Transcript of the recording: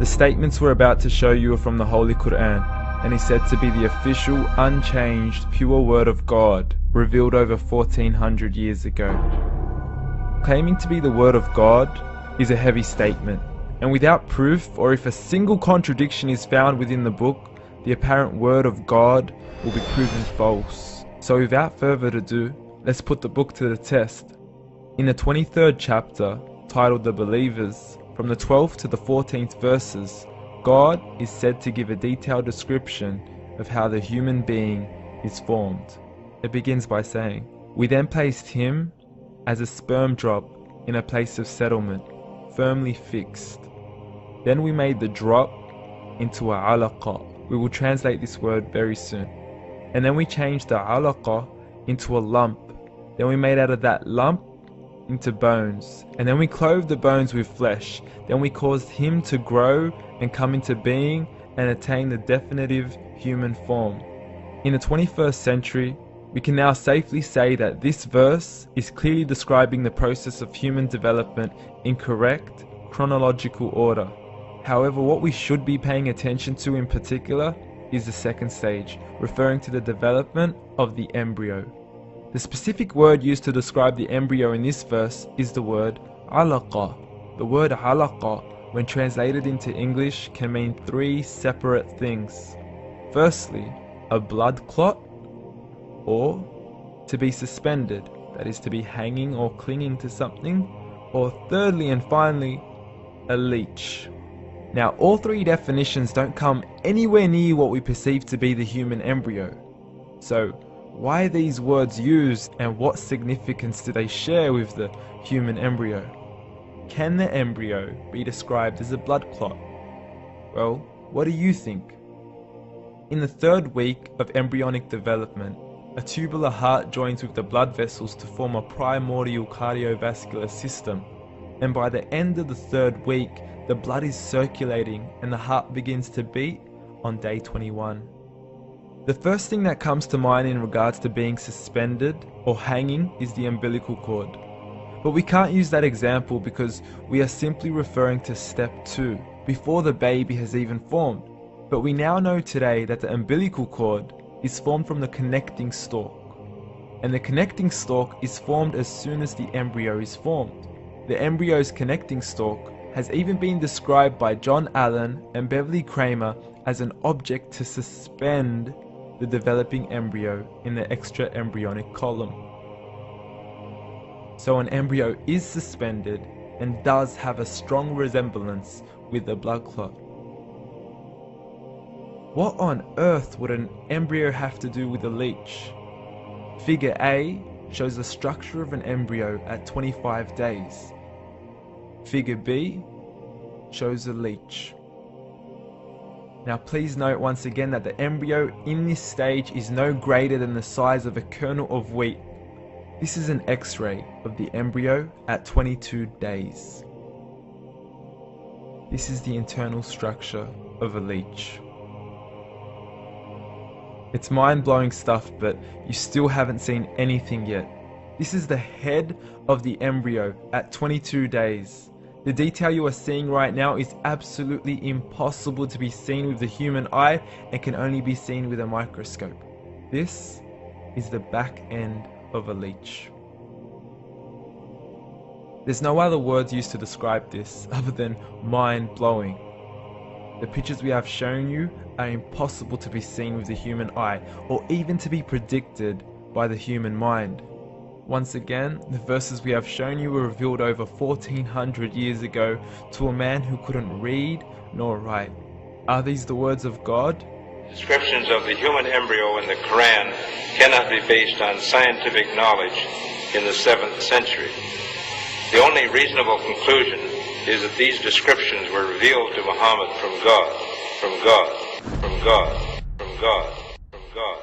The statements we're about to show you are from the Holy Quran, and is said to be the official, unchanged, pure word of God, revealed over 1400 years ago. Claiming to be the word of God is a heavy statement, and without proof, or if a single contradiction is found within the book, the apparent word of God will be proven false. So without further ado, let's put the book to the test. In the 23rd chapter, titled The Believers, from the 12th to the 14th verses, God is said to give a detailed description of how the human being is formed. It begins by saying, "We then placed him as a sperm drop in a place of settlement, firmly fixed. Then we made the drop into a alah." We will translate this word very soon. "And then we changed the alah into a lump. Then we made out of that lump into bones. And then we clothed the bones with flesh. Then we caused him to grow and come into being and attain the definitive human form." In the 21st century, we can now safely say that this verse is clearly describing the process of human development in correct chronological order. However, what we should be paying attention to in particular is the second stage, referring to the development of the embryo. The specific word used to describe the embryo in this verse is the word alaqa. The word alaqa, when translated into English, can mean three separate things. Firstly, a blood clot, or to be suspended, that is to be hanging or clinging to something, or thirdly and finally, a leech. Now, all three definitions don't come anywhere near what we perceive to be the human embryo. So, why are these words used, and what significance do they share with the human embryo? Can the embryo be described as a blood clot? Well, what do you think? In the third week of embryonic development, a tubular heart joins with the blood vessels to form a primordial cardiovascular system, and by the end of the third week, the blood is circulating and the heart begins to beat on day 21. The first thing that comes to mind in regards to being suspended or hanging is the umbilical cord. But we can't use that example because we are simply referring to step 2, before the baby has even formed. But we now know today that the umbilical cord is formed from the connecting stalk. And the connecting stalk is formed as soon as the embryo is formed. The embryo's connecting stalk has even been described by John Allen and Beverly Kramer as an object to suspend the developing embryo in the extra-embryonic column. So an embryo is suspended and does have a strong resemblance with a blood clot. What on earth would an embryo have to do with a leech? Figure A shows the structure of an embryo at 25 days. Figure B shows a leech. Now please note once again that the embryo in this stage is no greater than the size of a kernel of wheat. This is an X-ray of the embryo at 22 days. This is the internal structure of a leech. It's mind-blowing stuff, but you still haven't seen anything yet. This is the head of the embryo at 22 days. The detail you are seeing right now is absolutely impossible to be seen with the human eye and can only be seen with a microscope. This is the back end of a leech. There's no other words used to describe this other than mind-blowing. The pictures we have shown you are impossible to be seen with the human eye, or even to be predicted by the human mind. Once again, the verses we have shown you were revealed over 1400 years ago to a man who couldn't read nor write. Are these the words of God? Descriptions of the human embryo in the Quran cannot be based on scientific knowledge in the 7th century. The only reasonable conclusion is that these descriptions were revealed to Muhammad from God, from God, from God, from God, from God.